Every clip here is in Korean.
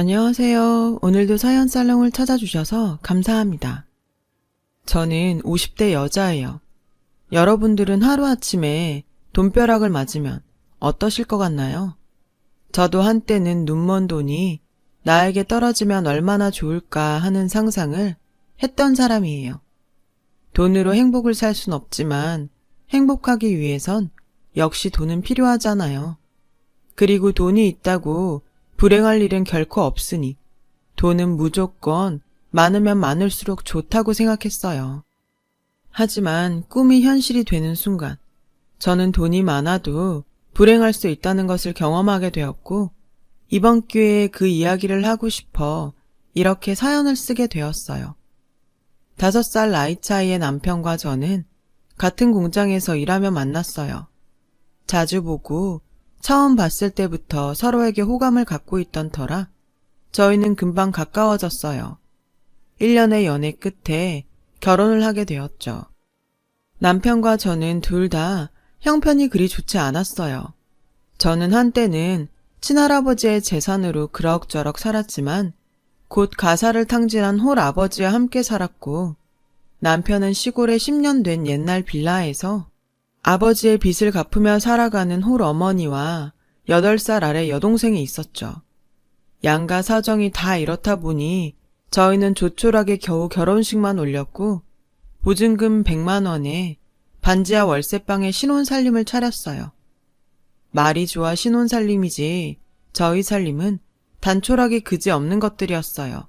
안녕하세요. 오늘도 사연 살롱을 찾아주셔서 감사합니다. 저는 50대 여자예요. 여러분들은 하루아침에 돈벼락을 맞으면 어떠실 것 같나요? 저도 한때는 눈먼 돈이 나에게 떨어지면 얼마나 좋을까 하는 상상을 했던 사람이에요. 돈으로 행복을 살 순 없지만 행복하기 위해선 역시 돈은 필요하잖아요. 그리고 돈이 있다고 불행할 일은 결코 없으니 돈은 무조건 많으면 많을수록 좋다고 생각했어요. 하지만 꿈이 현실이 되는 순간 저는 돈이 많아도 불행할 수 있다는 것을 경험하게 되었고 이번 기회에 그 이야기를 하고 싶어 이렇게 사연을 쓰게 되었어요. 5살 나이 차이의 남편과 저는 같은 공장에서 일하며 만났어요. 자주 보고 처음 봤을 때부터 서로에게 호감을 갖고 있던 터라 저희는 금방 가까워졌어요. 1년의 연애 끝에 결혼을 하게 되었죠. 남편과 저는 둘 다 형편이 그리 좋지 않았어요. 저는 한때는 친할아버지의 재산으로 그럭저럭 살았지만 곧 가사를 탕진한 홀아버지와 함께 살았고 남편은 시골에 10년 된 옛날 빌라에서 아버지의 빚을 갚으며 살아가는 홀어머니와 8살 아래 여동생이 있었죠. 양가 사정이 다 이렇다 보니 저희는 조촐하게 겨우 결혼식만 올렸고 보증금 100만 원에 반지하 월세방에 신혼살림을 차렸어요. 말이 좋아 신혼살림이지 저희 살림은 단촐하게 그지없는 것들이었어요.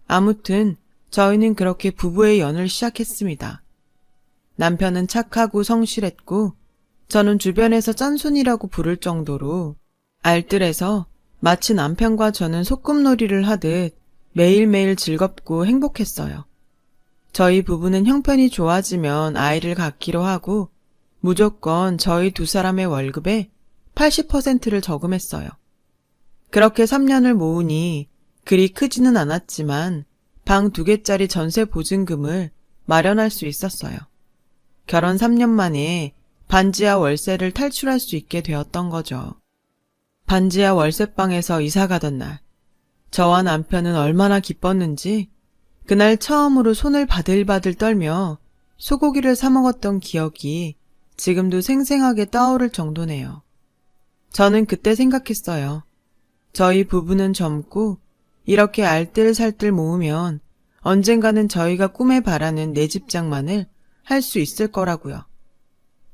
아무튼 저희는 그렇게 부부의 연을 시작했습니다. 남편은 착하고 성실했고 저는 주변에서 짠순이라고 부를 정도로 알뜰해서 마치 남편과 저는 소꿉놀이를 하듯 매일매일 즐겁고 행복했어요. 저희 부부는 형편이 좋아지면 아이를 갖기로 하고 무조건 저희 두 사람의 월급의 80%를 저금했어요. 그렇게 3년을 모으니 그리 크지는 않았지만 방 2개짜리 전세 보증금을 마련할 수 있었어요. 결혼 3년 만에 반지하 월세를 탈출할 수 있게 되었던 거죠. 반지하 월세방에서 이사가던 날, 저와 남편은 얼마나 기뻤는지 그날 처음으로 손을 바들바들 떨며 소고기를 사 먹었던 기억이 지금도 생생하게 떠오를 정도네요. 저는 그때 생각했어요. 저희 부부는 젊고 이렇게 알뜰살뜰 모으면 언젠가는 저희가 꿈에 바라는 내 집장만을 할 수 있을 거라고요.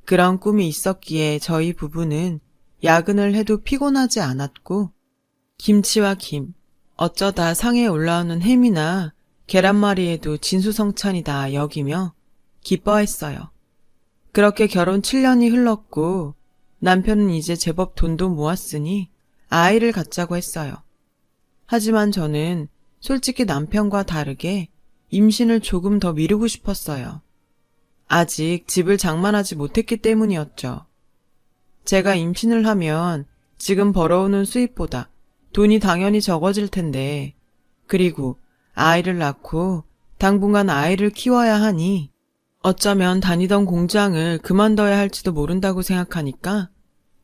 그런 꿈이 있었기에 저희 부부는 야근을 해도 피곤하지 않았고 김치와 김, 어쩌다 상에 올라오는 햄이나 계란말이에도 진수성찬이다 여기며 기뻐했어요. 그렇게 결혼 7년이 흘렀고 남편은 이제 제법 돈도 모았으니 아이를 갖자고 했어요. 하지만 저는 솔직히 남편과 다르게 임신을 조금 더 미루고 싶었어요. 아직 집을 장만하지 못했기 때문이었죠. 제가 임신을 하면 지금 벌어오는 수입보다 돈이 당연히 적어질 텐데, 그리고 아이를 낳고 당분간 아이를 키워야 하니 어쩌면 다니던 공장을 그만둬야 할지도 모른다고 생각하니까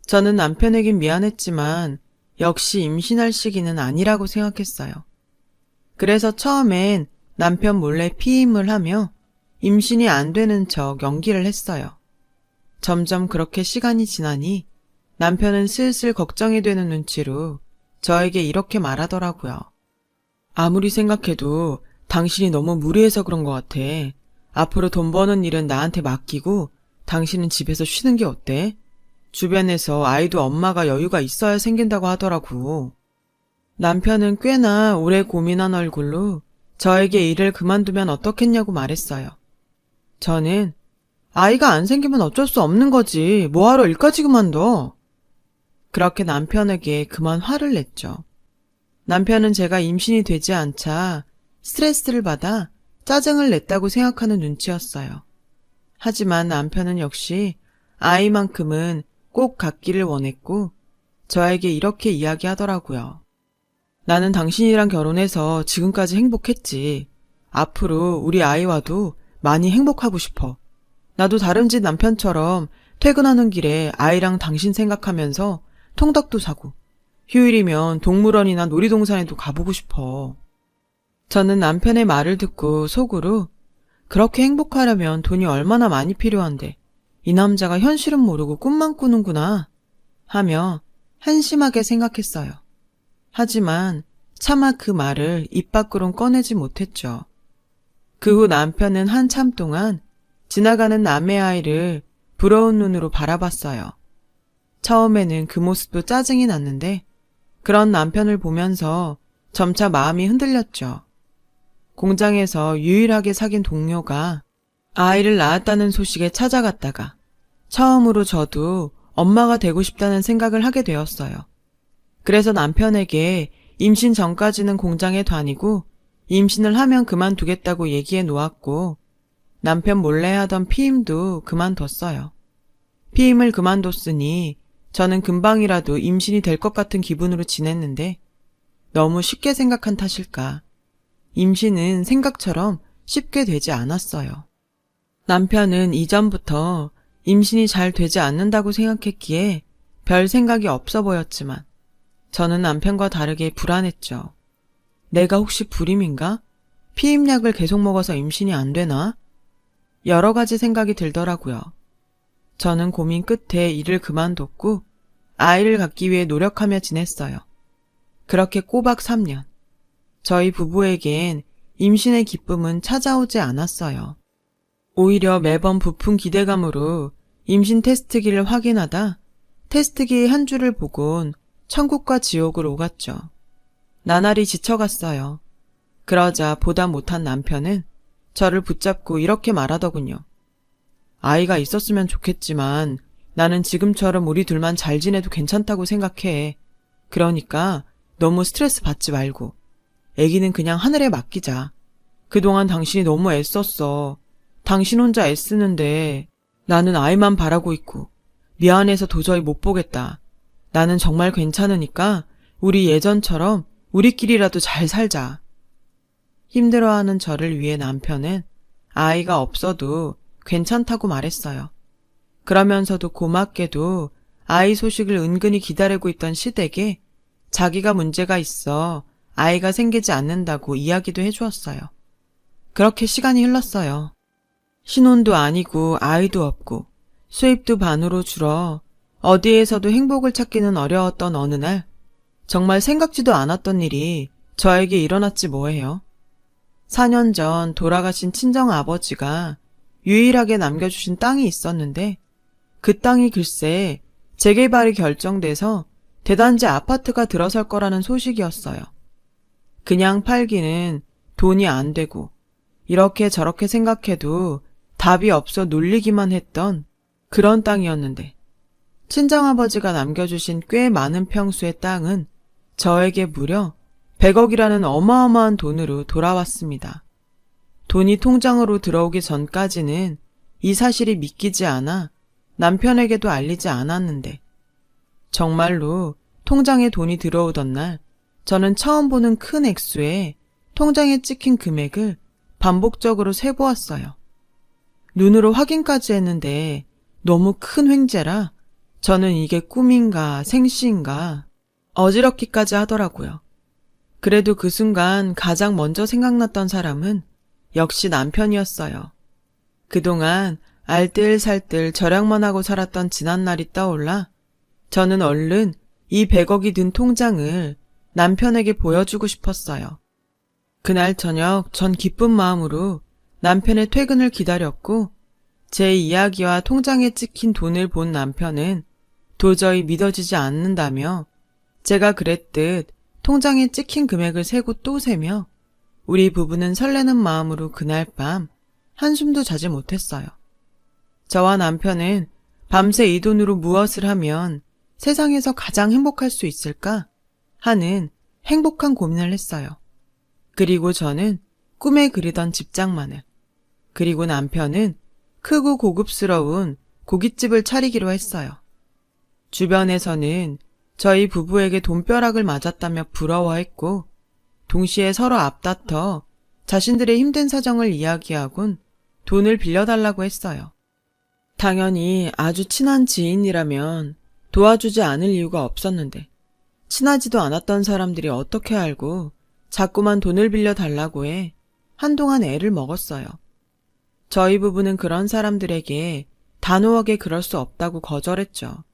저는 남편에겐 미안했지만 역시 임신할 시기는 아니라고 생각했어요. 그래서 처음엔 남편 몰래 피임을 하며 임신이 안 되는 척 연기를 했어요. 점점 그렇게 시간이 지나니 남편은 슬슬 걱정이 되는 눈치로 저에게 이렇게 말하더라고요. 아무리 생각해도 당신이 너무 무리해서 그런 것 같아. 앞으로 돈 버는 일은 나한테 맡기고 당신은 집에서 쉬는 게 어때? 주변에서 아이도 엄마가 여유가 있어야 생긴다고 하더라고. 남편은 꽤나 오래 고민한 얼굴로 저에게 일을 그만두면 어떻겠냐고 말했어요. 저는 아이가 안 생기면 어쩔 수 없는 거지. 뭐하러 일까지 그만둬. 그렇게 남편에게 그만 화를 냈죠. 남편은 제가 임신이 되지 않자 스트레스를 받아 짜증을 냈다고 생각하는 눈치였어요. 하지만 남편은 역시 아이만큼은 꼭 갖기를 원했고 저에게 이렇게 이야기하더라고요. 나는 당신이랑 결혼해서 지금까지 행복했지. 앞으로 우리 아이와도 많이 행복하고 싶어. 나도 다름쥐 남편처럼 퇴근하는 길에 아이랑 당신 생각하면서 통닭도 사고 휴일이면 동물원이나 놀이동산에도 가보고 싶어. 저는 남편의 말을 듣고 속으로 그렇게 행복하려면 돈이 얼마나 많이 필요한데 이 남자가 현실은 모르고 꿈만 꾸는구나 하며 한심하게 생각했어요. 하지만 차마 그 말을 입 밖으론 꺼내지 못했죠. 그 후 남편은 한참 동안 지나가는 남의 아이를 부러운 눈으로 바라봤어요. 처음에는 그 모습도 짜증이 났는데 그런 남편을 보면서 점차 마음이 흔들렸죠. 공장에서 유일하게 사귄 동료가 아이를 낳았다는 소식에 찾아갔다가 처음으로 저도 엄마가 되고 싶다는 생각을 하게 되었어요. 그래서 남편에게 임신 전까지는 공장에 다니고 임신을 하면 그만두겠다고 얘기해 놓았고 남편 몰래 하던 피임도 그만뒀어요. 피임을 그만뒀으니 저는 금방이라도 임신이 될 것 같은 기분으로 지냈는데 너무 쉽게 생각한 탓일까. 임신은 생각처럼 쉽게 되지 않았어요. 남편은 이전부터 임신이 잘 되지 않는다고 생각했기에 별 생각이 없어 보였지만 저는 남편과 다르게 불안했죠. 내가 혹시 불임인가? 피임약을 계속 먹어서 임신이 안 되나? 여러 가지 생각이 들더라고요. 저는 고민 끝에 일을 그만뒀고 아이를 갖기 위해 노력하며 지냈어요. 그렇게 꼬박 3년. 저희 부부에겐 임신의 기쁨은 찾아오지 않았어요. 오히려 매번 부푼 기대감으로 임신 테스트기를 확인하다 테스트기의 한 줄을 보곤 천국과 지옥을 오갔죠. 나날이 지쳐갔어요. 그러자 보다 못한 남편은 저를 붙잡고 이렇게 말하더군요. 아이가 있었으면 좋겠지만 나는 지금처럼 우리 둘만 잘 지내도 괜찮다고 생각해. 그러니까 너무 스트레스 받지 말고 아기는 그냥 하늘에 맡기자. 그동안 당신이 너무 애썼어. 당신 혼자 애쓰는데 나는 아이만 바라고 있고 미안해서 도저히 못 보겠다. 나는 정말 괜찮으니까 우리 예전처럼 우리끼리라도 잘 살자. 힘들어하는 저를 위해 남편은 아이가 없어도 괜찮다고 말했어요. 그러면서도 고맙게도 아이 소식을 은근히 기다리고 있던 시댁에 자기가 문제가 있어 아이가 생기지 않는다고 이야기도 해주었어요. 그렇게 시간이 흘렀어요. 신혼도 아니고 아이도 없고 수입도 반으로 줄어 어디에서도 행복을 찾기는 어려웠던 어느 날 정말 생각지도 않았던 일이 저에게 일어났지 뭐예요. 4년 전 돌아가신 친정아버지가 유일하게 남겨주신 땅이 있었는데 그 땅이 글쎄 재개발이 결정돼서 대단지 아파트가 들어설 거라는 소식이었어요. 그냥 팔기는 돈이 안 되고 이렇게 저렇게 생각해도 답이 없어 놀리기만 했던 그런 땅이었는데 친정아버지가 남겨주신 꽤 많은 평수의 땅은 저에게 무려 100억이라는 어마어마한 돈으로 돌아왔습니다. 돈이 통장으로 들어오기 전까지는 이 사실이 믿기지 않아 남편에게도 알리지 않았는데 정말로 통장에 돈이 들어오던 날 저는 처음 보는 큰 액수에 통장에 찍힌 금액을 반복적으로 세보았어요. 눈으로 확인까지 했는데 너무 큰 횡재라 저는 이게 꿈인가 생시인가 어지럽기까지 하더라고요. 그래도 그 순간 가장 먼저 생각났던 사람은 역시 남편이었어요. 그동안 알뜰살뜰 절약만 하고 살았던 지난날이 떠올라 저는 얼른 이 100억이 든 통장을 남편에게 보여주고 싶었어요. 그날 저녁 전 기쁜 마음으로 남편의 퇴근을 기다렸고 제 이야기와 통장에 찍힌 돈을 본 남편은 도저히 믿어지지 않는다며 제가 그랬듯 통장에 찍힌 금액을 세고 또 세며 우리 부부는 설레는 마음으로 그날 밤 한숨도 자지 못했어요. 저와 남편은 밤새 이 돈으로 무엇을 하면 세상에서 가장 행복할 수 있을까 하는 행복한 고민을 했어요. 그리고 저는 꿈에 그리던 집장만을, 그리고 남편은 크고 고급스러운 고깃집을 차리기로 했어요. 주변에서는 저희 부부에게 돈벼락을 맞았다며 부러워했고 동시에 서로 앞다퉈 자신들의 힘든 사정을 이야기하곤 돈을 빌려달라고 했어요. 당연히 아주 친한 지인이라면 도와주지 않을 이유가 없었는데 친하지도 않았던 사람들이 어떻게 알고 자꾸만 돈을 빌려 달라고 해 한동안 애를 먹었어요. 저희 부부는 그런 사람들에게 단호하게 그럴 수 없다고 거절했죠.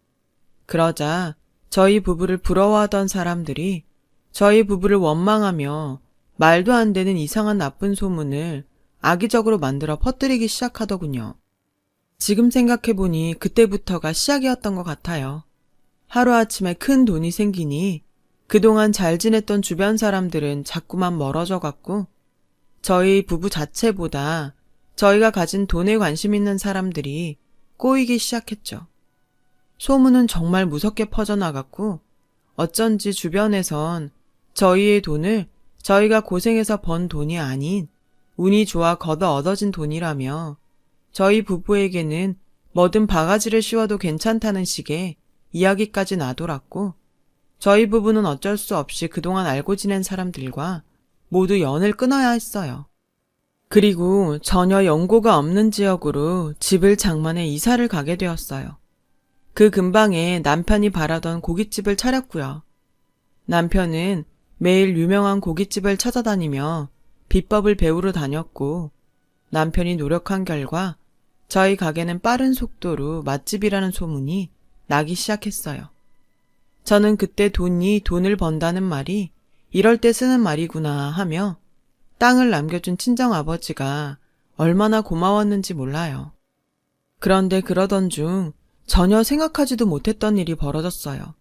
그러자 저희 부부를 부러워하던 사람들이 저희 부부를 원망하며 말도 안 되는 이상한 나쁜 소문을 악의적으로 만들어 퍼뜨리기 시작하더군요. 지금 생각해보니 그때부터가 시작이었던 것 같아요. 하루아침에 큰 돈이 생기니 그동안 잘 지냈던 주변 사람들은 자꾸만 멀어져 갔고 저희 부부 자체보다 저희가 가진 돈에 관심 있는 사람들이 꼬이기 시작했죠. 소문은 정말 무섭게 퍼져나갔고 어쩐지 주변에선 저희의 돈을 저희가 고생해서 번 돈이 아닌 운이 좋아 걷어 얻어진 돈이라며 저희 부부에게는 뭐든 바가지를 씌워도 괜찮다는 식의 이야기까지 나돌았고 저희 부부는 어쩔 수 없이 그동안 알고 지낸 사람들과 모두 연을 끊어야 했어요. 그리고 전혀 연고가 없는 지역으로 집을 장만해 이사를 가게 되었어요. 그 근방에 남편이 바라던 고깃집을 차렸고요. 남편은 매일 유명한 고깃집을 찾아다니며 비법을 배우러 다녔고 남편이 노력한 결과 저희 가게는 빠른 속도로 맛집이라는 소문이 나기 시작했어요. 저는 그때 돈이 돈을 번다는 말이 이럴 때 쓰는 말이구나 하며 땅을 남겨준 친정아버지가 얼마나 고마웠는지 몰라요. 그런데 그러던 중 전혀 생각하지도 못했던 일이 벌어졌어요.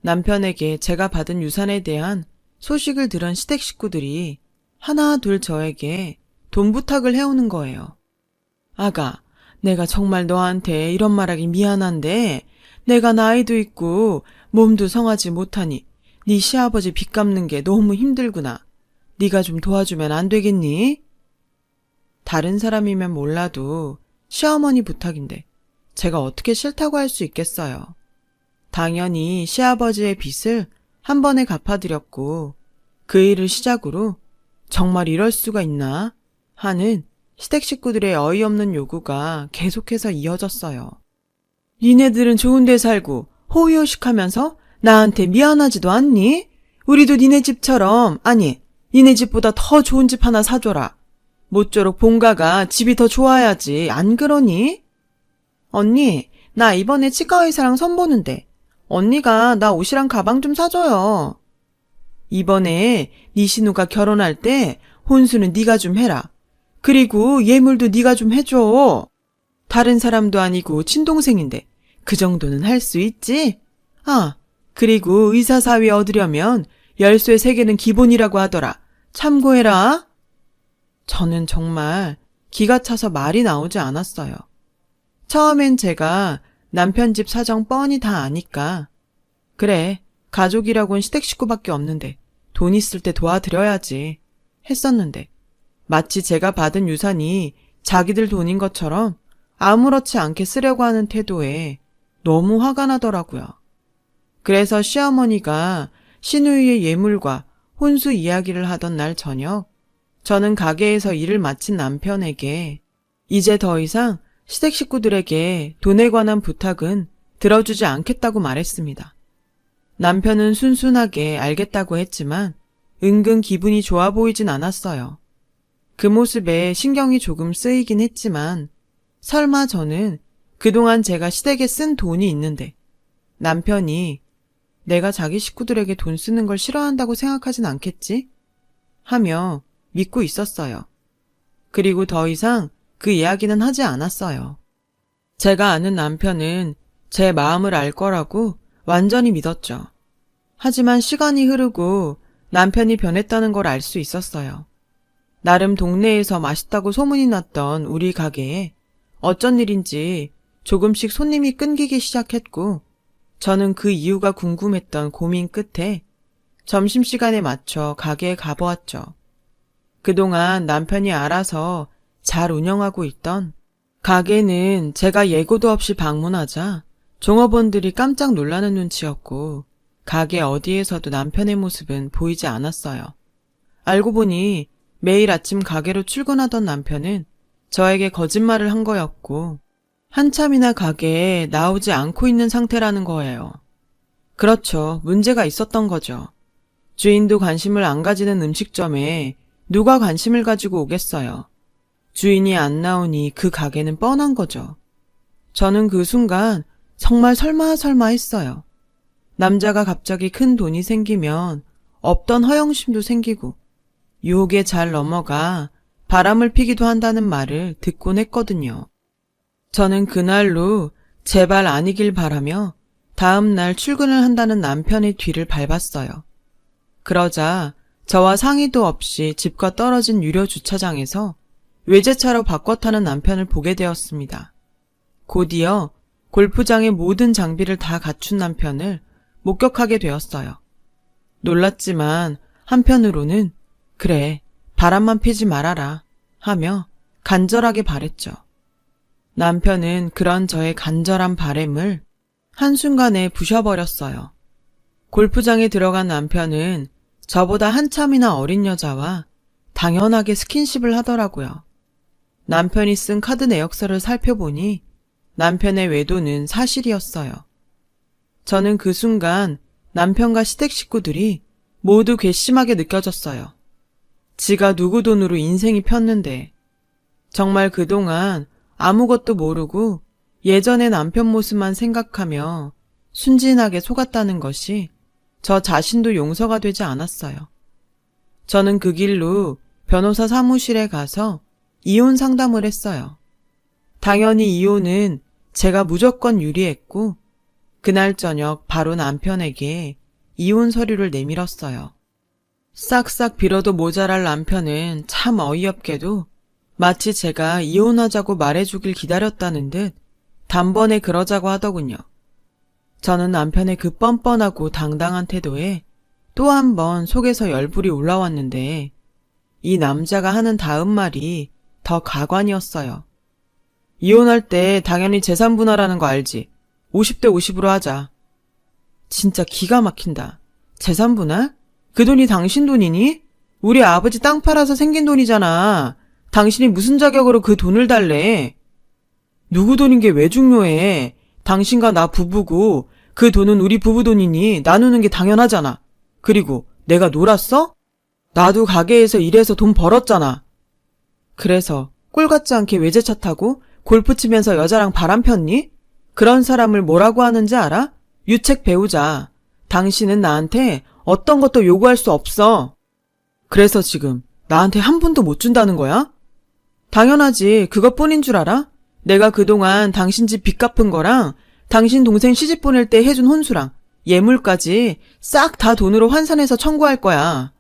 남편에게 제가 받은 유산에 대한 소식을 들은 시댁 식구들이 하나 둘 저에게 돈 부탁을 해오는 거예요. 아가, 내가 정말 너한테 이런 말하기 미안한데 내가 나이도 있고 몸도 성하지 못하니 네 시아버지 빚 갚는 게 너무 힘들구나. 네가 좀 도와주면 안 되겠니? 다른 사람이면 몰라도 시어머니 부탁인데 제가 어떻게 싫다고 할 수 있겠어요. 당연히 시아버지의 빚을 한 번에 갚아드렸고 그 일을 시작으로 정말 이럴 수가 있나 하는 시댁 식구들의 어이없는 요구가 계속해서 이어졌어요. 니네들은 좋은 데 살고 호의호식하면서 나한테 미안하지도 않니? 우리도 니네 집처럼, 아니 니네 집보다 더 좋은 집 하나 사줘라. 모쪼록 본가가 집이 더 좋아야지, 안 그러니? 언니, 나 이번에 치과의사랑 선보는데 언니가 나 옷이랑 가방 좀 사줘요. 이번에 네 신우가 결혼할 때 혼수는 네가 좀 해라. 그리고 예물도 네가 좀 해줘. 다른 사람도 아니고 친동생인데 그 정도는 할 수 있지? 아, 그리고 의사사위 얻으려면 열쇠 3개는 기본이라고 하더라. 참고해라. 저는 정말 기가 차서 말이 나오지 않았어요. 처음엔 제가 남편 집 사정 뻔히 다 아니까 그래, 가족이라곤 시댁 식구밖에 없는데 돈 있을 때 도와드려야지 했었는데 마치 제가 받은 유산이 자기들 돈인 것처럼 아무렇지 않게 쓰려고 하는 태도에 너무 화가 나더라고요. 그래서 시어머니가 시누이의 예물과 혼수 이야기를 하던 날 저녁 저는 가게에서 일을 마친 남편에게 이제 더 이상 시댁 식구들에게 돈에 관한 부탁은 들어주지 않겠다고 말했습니다. 남편은 순순하게 알겠다고 했지만 은근 기분이 좋아 보이진 않았어요. 그 모습에 신경이 조금 쓰이긴 했지만 설마 저는 그동안 제가 시댁에 쓴 돈이 있는데 남편이 내가 자기 식구들에게 돈 쓰는 걸 싫어한다고 생각하진 않겠지? 하며 믿고 있었어요. 그리고 더 이상 그 이야기는 하지 않았어요. 제가 아는 남편은 제 마음을 알 거라고 완전히 믿었죠. 하지만 시간이 흐르고 남편이 변했다는 걸 알 수 있었어요. 나름 동네에서 맛있다고 소문이 났던 우리 가게에 어쩐 일인지 조금씩 손님이 끊기기 시작했고 저는 그 이유가 궁금했던 고민 끝에 점심시간에 맞춰 가게에 가보았죠. 그동안 남편이 알아서 잘 운영하고 있던 가게는 제가 예고도 없이 방문하자 종업원들이 깜짝 놀라는 눈치였고 가게 어디에서도 남편의 모습은 보이지 않았어요. 알고 보니 매일 아침 가게로 출근하던 남편은 저에게 거짓말을 한 거였고 한참이나 가게에 나오지 않고 있는 상태라는 거예요. 그렇죠. 문제가 있었던 거죠. 주인도 관심을 안 가지는 음식점에 누가 관심을 가지고 오겠어요. 주인이 안 나오니 그 가게는 뻔한 거죠. 저는 그 순간 정말 설마 했어요. 남자가 갑자기 큰 돈이 생기면 없던 허영심도 생기고 유혹에 잘 넘어가 바람을 피기도 한다는 말을 듣곤 했거든요. 저는 그날로 제발 아니길 바라며 다음 날 출근을 한다는 남편의 뒤를 밟았어요. 그러자 저와 상의도 없이 집과 떨어진 유료 주차장에서 외제차로 바꿔 타는 남편을 보게 되었습니다. 곧이어 골프장의 모든 장비를 다 갖춘 남편을 목격하게 되었어요. 놀랐지만 한편으로는 그래, 바람만 피지 말아라 하며 간절하게 바랬죠. 남편은 그런 저의 간절한 바램을 한순간에 부셔버렸어요. 골프장에 들어간 남편은 저보다 한참이나 어린 여자와 당연하게 스킨십을 하더라고요. 남편이 쓴 카드 내역서를 살펴보니 남편의 외도는 사실이었어요. 저는 그 순간 남편과 시댁 식구들이 모두 괘씸하게 느껴졌어요. 지가 누구 돈으로 인생이 폈는데 정말 그동안 아무것도 모르고 예전의 남편 모습만 생각하며 순진하게 속았다는 것이 저 자신도 용서가 되지 않았어요. 저는 그 길로 변호사 사무실에 가서 이혼 상담을 했어요. 당연히 이혼은 제가 무조건 유리했고 그날 저녁 바로 남편에게 이혼 서류를 내밀었어요. 싹싹 빌어도 모자랄 남편은 참 어이없게도 마치 제가 이혼하자고 말해주길 기다렸다는 듯 단번에 그러자고 하더군요. 저는 남편의 그 뻔뻔하고 당당한 태도에 또 한 번 속에서 열불이 올라왔는데 이 남자가 하는 다음 말이 더 가관이었어요. 이혼할 때 당연히 재산 분할하는 거 알지? 50대 50으로 하자. 진짜 기가 막힌다. 재산 분할? 그 돈이 당신 돈이니? 우리 아버지 땅 팔아서 생긴 돈이잖아. 당신이 무슨 자격으로 그 돈을 달래? 누구 돈인 게 왜 중요해? 당신과 나 부부고 그 돈은 우리 부부 돈이니 나누는 게 당연하잖아. 그리고 내가 놀았어? 나도 가게에서 일해서 돈 벌었잖아. 그래서 꼴 같지 않게 외제차 타고 골프 치면서 여자랑 바람 폈니? 그런 사람을 뭐라고 하는지 알아? 유책 배우자. 당신은 나한테 어떤 것도 요구할 수 없어. 그래서 지금 나한테 한 푼도 못 준다는 거야? 당연하지. 그것뿐인 줄 알아? 내가 그동안 당신 집 빚 갚은 거랑 당신 동생 시집 보낼 때 해준 혼수랑 예물까지 싹 다 돈으로 환산해서 청구할 거야.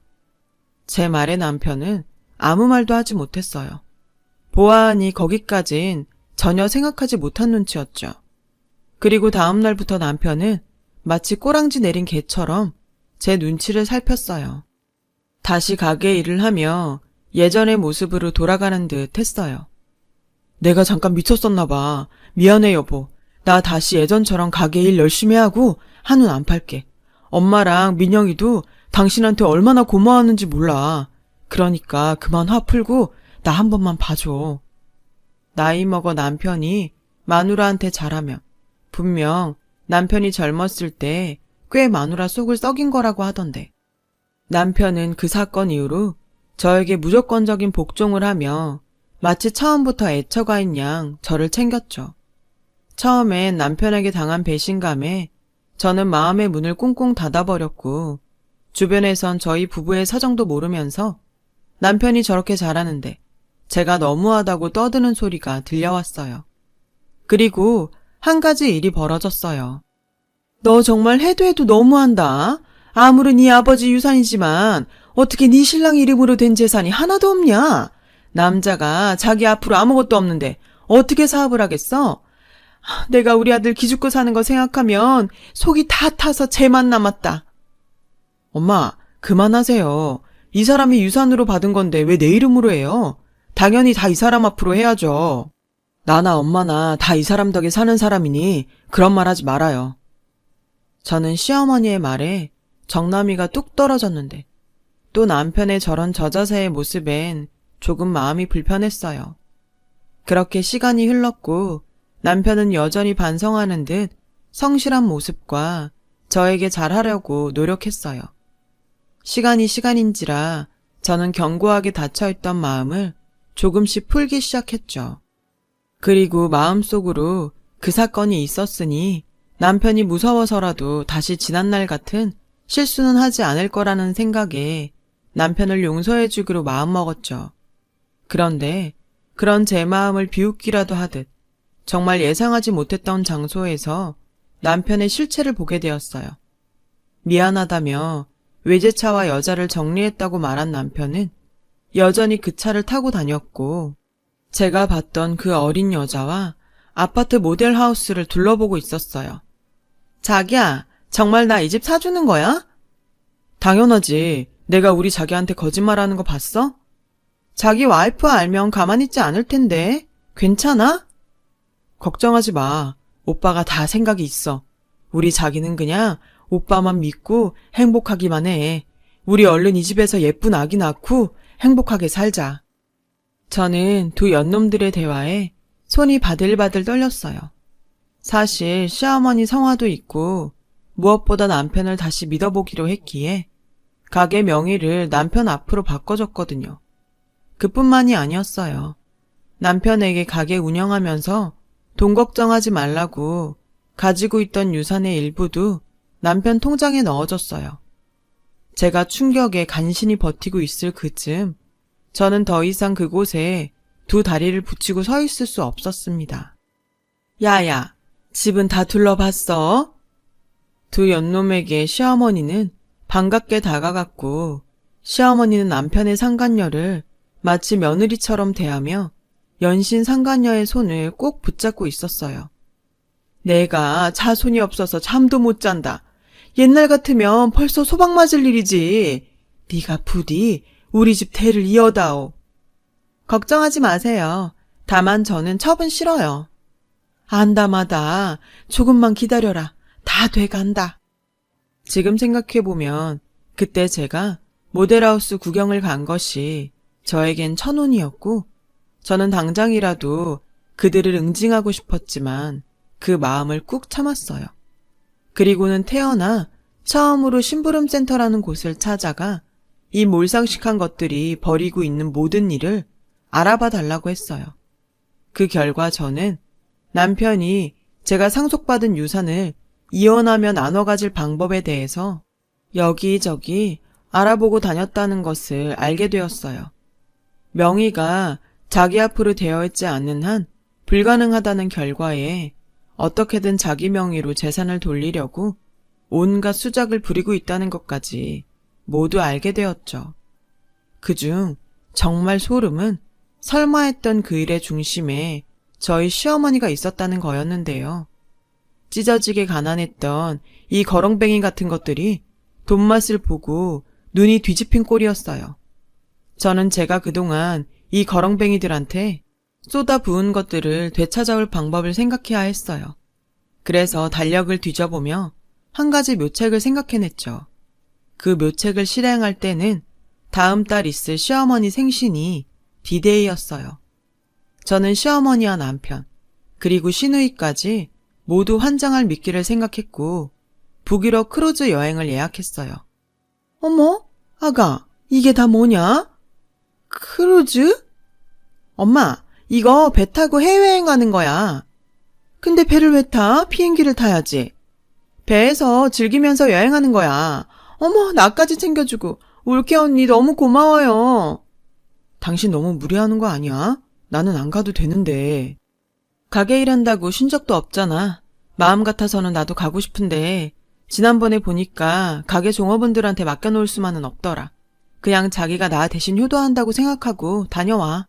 제 말에 남편은 아무 말도 하지 못했어요. 보아하니 거기까진 전혀 생각하지 못한 눈치였죠. 그리고 다음 날부터 남편은 마치 꼬랑지 내린 개처럼 제 눈치를 살폈어요. 다시 가게 일을 하며 예전의 모습으로 돌아가는 듯 했어요. 내가 잠깐 미쳤었나 봐. 미안해 여보. 나 다시 예전처럼 가게 일 열심히 하고 한눈 안 팔게. 엄마랑 민영이도 당신한테 얼마나 고마웠는지 몰라. 그러니까 그만 화 풀고 나 한 번만 봐줘. 나이 먹어 남편이 마누라한테 잘하며 분명 남편이 젊었을 때 꽤 마누라 속을 썩인 거라고 하던데. 남편은 그 사건 이후로 저에게 무조건적인 복종을 하며 마치 처음부터 애처가인 양 저를 챙겼죠. 처음엔 남편에게 당한 배신감에 저는 마음의 문을 꽁꽁 닫아버렸고 주변에선 저희 부부의 사정도 모르면서 남편이 저렇게 잘하는데 제가 너무하다고 떠드는 소리가 들려왔어요. 그리고 한 가지 일이 벌어졌어요. 너 정말 해도 너무한다. 아무리 네 아버지 유산이지만 어떻게 네 신랑 이름으로 된 재산이 하나도 없냐? 남자가 자기 앞으로 아무것도 없는데 어떻게 사업을 하겠어? 내가 우리 아들 기죽고 사는 거 생각하면 속이 다 타서 쟤만 남았다. 엄마, 그만하세요. 이 사람이 유산으로 받은 건데 왜 내 이름으로 해요? 당연히 다 이 사람 앞으로 해야죠. 나나 엄마나 다 이 사람 덕에 사는 사람이니 그런 말 하지 말아요. 저는 시어머니의 말에 정남이가 뚝 떨어졌는데 또 남편의 저런 저자세의 모습엔 조금 마음이 불편했어요. 그렇게 시간이 흘렀고 남편은 여전히 반성하는 듯 성실한 모습과 저에게 잘하려고 노력했어요. 시간이 시간인지라 저는 견고하게 닫혀있던 마음을 조금씩 풀기 시작했죠. 그리고 마음속으로 그 사건이 있었으니 남편이 무서워서라도 다시 지난날 같은 실수는 하지 않을 거라는 생각에 남편을 용서해주기로 마음먹었죠. 그런데 그런 제 마음을 비웃기라도 하듯 정말 예상하지 못했던 장소에서 남편의 실체를 보게 되었어요. 미안하다며 외제차와 여자를 정리했다고 말한 남편은 여전히 그 차를 타고 다녔고 제가 봤던 그 어린 여자와 아파트 모델하우스를 둘러보고 있었어요. 자기야, 정말 나 이 집 사주는 거야? 당연하지. 내가 우리 자기한테 거짓말하는 거 봤어? 자기 와이프 알면 가만히 있지 않을 텐데. 괜찮아? 걱정하지 마. 오빠가 다 생각이 있어. 우리 자기는 그냥 오빠만 믿고 행복하기만 해. 우리 얼른 이 집에서 예쁜 아기 낳고 행복하게 살자. 저는 두 연놈들의 대화에 손이 바들바들 떨렸어요. 사실 시어머니 성화도 있고 무엇보다 남편을 다시 믿어보기로 했기에 가게 명의를 남편 앞으로 바꿔줬거든요. 그뿐만이 아니었어요. 남편에게 가게 운영하면서 돈 걱정하지 말라고 가지고 있던 유산의 일부도 남편 통장에 넣어줬어요. 제가 충격에 간신히 버티고 있을 그쯤 저는 더 이상 그곳에 두 다리를 붙이고 서 있을 수 없었습니다. 야야, 집은 다 둘러봤어? 두 연놈에게 시어머니는 반갑게 다가갔고 시어머니는 남편의 상간녀를 마치 며느리처럼 대하며 연신 상간녀의 손을 꼭 붙잡고 있었어요. 내가 자손이 없어서 잠도 못 잔다. 옛날 같으면 벌써 소박 맞을 일이지. 네가 부디 우리 집 대를 이어다오. 걱정하지 마세요. 다만 저는 첩은 싫어요. 안다마다 조금만 기다려라. 다 돼간다. 지금 생각해보면 그때 제가 모델하우스 구경을 간 것이 저에겐 천운이었고 저는 당장이라도 그들을 응징하고 싶었지만 그 마음을 꾹 참았어요. 그리고는 태어나 처음으로 심부름센터라는 곳을 찾아가 이 몰상식한 것들이 벌이고 있는 모든 일을 알아봐 달라고 했어요. 그 결과 저는 남편이 제가 상속받은 유산을 이혼하며 나눠 가질 방법에 대해서 여기저기 알아보고 다녔다는 것을 알게 되었어요. 명의가 자기 앞으로 되어 있지 않는 한 불가능하다는 결과에 어떻게든 자기 명의로 재산을 돌리려고 온갖 수작을 부리고 있다는 것까지 모두 알게 되었죠. 그중 정말 소름은 설마 했던 그 일의 중심에 저희 시어머니가 있었다는 거였는데요. 찢어지게 가난했던 이 거렁뱅이 같은 것들이 돈맛을 보고 눈이 뒤집힌 꼴이었어요. 저는 제가 그동안 이 거렁뱅이들한테 쏟아 부은 것들을 되찾아올 방법을 생각해야 했어요. 그래서 달력을 뒤져보며 한 가지 묘책을 생각해냈죠. 그 묘책을 실행할 때는 다음 달 있을 시어머니 생신이 디데이였어요. 저는 시어머니와 남편, 그리고 시누이까지 모두 환장할 미끼를 생각했고 북유럽 크루즈 여행을 예약했어요. 어머, 아가, 이게 다 뭐냐? 크루즈? 엄마, 이거 배 타고 해외여행 가는 거야. 근데 배를 왜 타? 비행기를 타야지. 배에서 즐기면서 여행하는 거야. 어머, 나까지 챙겨주고. 올케 언니 너무 고마워요. 당신 너무 무리하는 거 아니야? 나는 안 가도 되는데. 가게 일한다고 쉰 적도 없잖아. 마음 같아서는 나도 가고 싶은데 지난번에 보니까 가게 종업원들한테 맡겨놓을 수만은 없더라. 그냥 자기가 나 대신 효도한다고 생각하고 다녀와.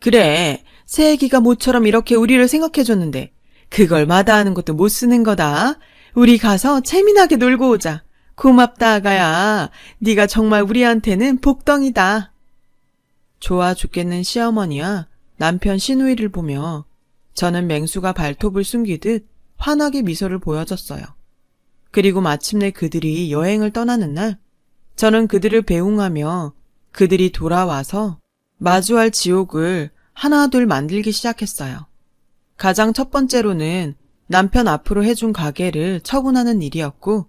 그래, 새애기가 모처럼 이렇게 우리를 생각해줬는데 그걸 마다하는 것도 못 쓰는 거다. 우리 가서 재미나게 놀고 오자. 고맙다 아가야. 네가 정말 우리한테는 복덩이다. 좋아 죽겠는 시어머니와 남편 시누이를 보며 저는 맹수가 발톱을 숨기듯 환하게 미소를 보여줬어요. 그리고 마침내 그들이 여행을 떠나는 날 저는 그들을 배웅하며 그들이 돌아와서 마주할 지옥을 하나둘 만들기 시작했어요. 가장 첫 번째로는 남편 앞으로 해준 가게를 처분하는 일이었고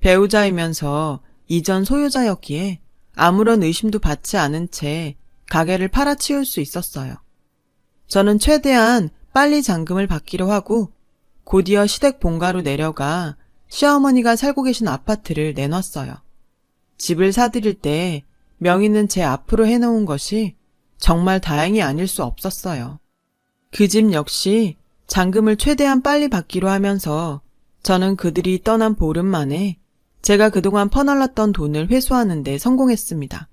배우자이면서 이전 소유자였기에 아무런 의심도 받지 않은 채 가게를 팔아치울 수 있었어요. 저는 최대한 빨리 잔금을 받기로 하고 곧이어 시댁 본가로 내려가 시어머니가 살고 계신 아파트를 내놨어요. 집을 사드릴 때 명의는 제 앞으로 해놓은 것이 정말 다행이 아닐 수 없었어요. 그 집 역시 잔금을 최대한 빨리 받기로 하면서 저는 그들이 떠난 보름 만에 제가 그동안 퍼날랐던 돈을 회수하는 데 성공했습니다.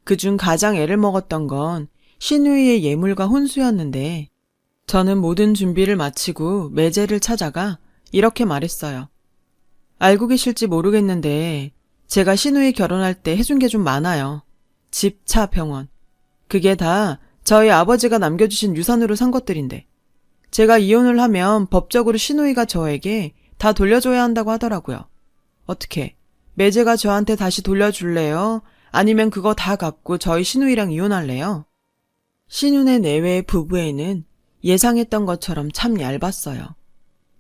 그중 가장 애를 먹었던 건 시누이의 예물과 혼수였는데 저는 모든 준비를 마치고 매제를 찾아가 이렇게 말했어요. 알고 계실지 모르겠는데 제가 시누이 결혼할 때 해준 게 좀 많아요. 집, 차, 병원. 그게 다 저희 아버지가 남겨주신 유산으로 산 것들인데 제가 이혼을 하면 법적으로 시누이가 저에게 다 돌려줘야 한다고 하더라고요. 어떻게 매제가 저한테 다시 돌려줄래요? 아니면 그거 다 갖고 저희 시누이랑 이혼할래요? 시누네 내외의 부부애는 예상했던 것처럼 참 얇았어요.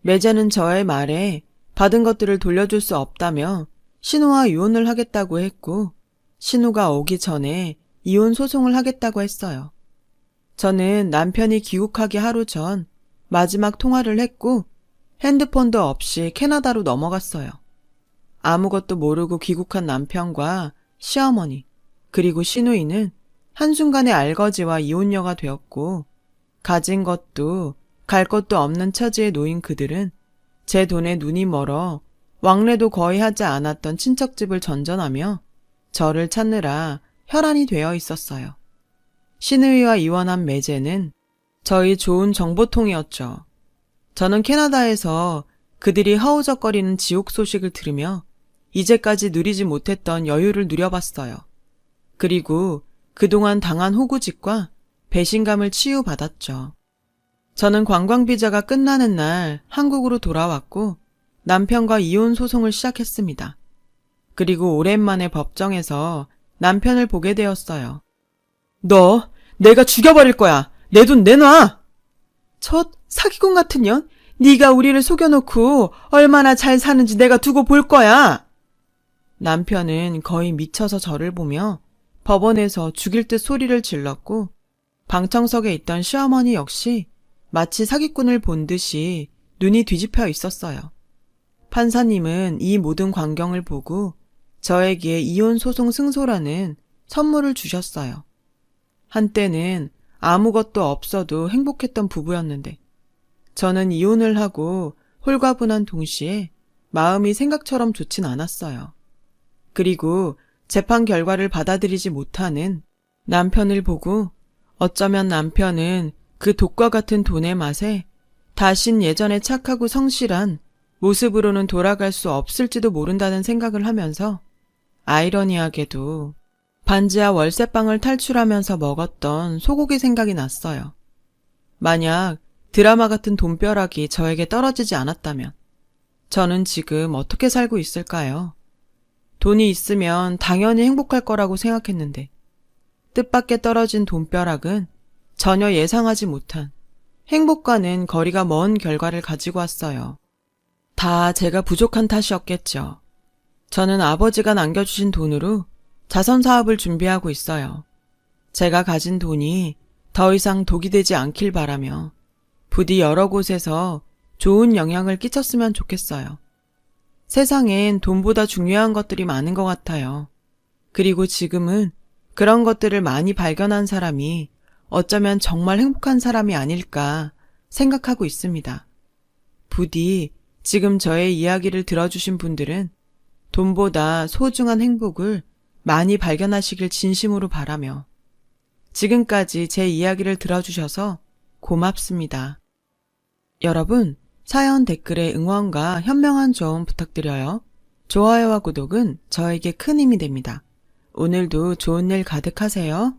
매제는 저의 말에 받은 것들을 돌려줄 수 없다며 신우와 이혼을 하겠다고 했고 신우가 오기 전에 이혼 소송을 하겠다고 했어요. 저는 남편이 귀국하기 하루 전 마지막 통화를 했고 핸드폰도 없이 캐나다로 넘어갔어요. 아무것도 모르고 귀국한 남편과 시어머니 그리고 시누이는 한순간에 알거지와 이혼녀가 되었고 가진 것도 갈 것도 없는 처지에 놓인 그들은 제 돈에 눈이 멀어 왕래도 거의 하지 않았던 친척집을 전전하며 저를 찾느라 혈안이 되어 있었어요. 시누이와 이혼한 매제는 저희 좋은 정보통이었죠. 저는 캐나다에서 그들이 허우적거리는 지옥 소식을 들으며 이제까지 누리지 못했던 여유를 누려봤어요. 그리고 그동안 당한 호구짓과 배신감을 치유받았죠. 저는 관광비자가 끝나는 날 한국으로 돌아왔고 남편과 이혼 소송을 시작했습니다. 그리고 오랜만에 법정에서 남편을 보게 되었어요. 너 내가 죽여버릴 거야. 내 돈 내놔. 첫 사기꾼 같은 년. 네가 우리를 속여놓고 얼마나 잘 사는지 내가 두고 볼 거야. 남편은 거의 미쳐서 저를 보며 법원에서 죽일 듯 소리를 질렀고 방청석에 있던 시어머니 역시 마치 사기꾼을 본 듯이 눈이 뒤집혀 있었어요. 판사님은 이 모든 광경을 보고 저에게 이혼 소송 승소라는 선물을 주셨어요. 한때는 아무것도 없어도 행복했던 부부였는데 저는 이혼을 하고 홀가분한 동시에 마음이 생각처럼 좋진 않았어요. 그리고 재판 결과를 받아들이지 못하는 남편을 보고 어쩌면 남편은 그 독과 같은 돈의 맛에 다신 예전에 착하고 성실한 모습으로는 돌아갈 수 없을지도 모른다는 생각을 하면서 아이러니하게도 반지하 월세방을 탈출하면서 먹었던 소고기 생각이 났어요. 만약 드라마 같은 돈벼락이 저에게 떨어지지 않았다면 저는 지금 어떻게 살고 있을까요? 돈이 있으면 당연히 행복할 거라고 생각했는데 뜻밖의 떨어진 돈벼락은 전혀 예상하지 못한 행복과는 거리가 먼 결과를 가지고 왔어요. 다 제가 부족한 탓이었겠죠. 저는 아버지가 남겨주신 돈으로 자선사업을 준비하고 있어요. 제가 가진 돈이 더 이상 독이 되지 않길 바라며 부디 여러 곳에서 좋은 영향을 끼쳤으면 좋겠어요. 세상엔 돈보다 중요한 것들이 많은 것 같아요. 그리고 지금은 그런 것들을 많이 발견한 사람이 어쩌면 정말 행복한 사람이 아닐까 생각하고 있습니다. 부디 지금 저의 이야기를 들어주신 분들은 돈보다 소중한 행복을 많이 발견하시길 진심으로 바라며 지금까지 제 이야기를 들어주셔서 고맙습니다. 여러분, 사연 댓글에 응원과 현명한 조언 부탁드려요. 좋아요와 구독은 저에게 큰 힘이 됩니다. 오늘도 좋은 일 가득하세요.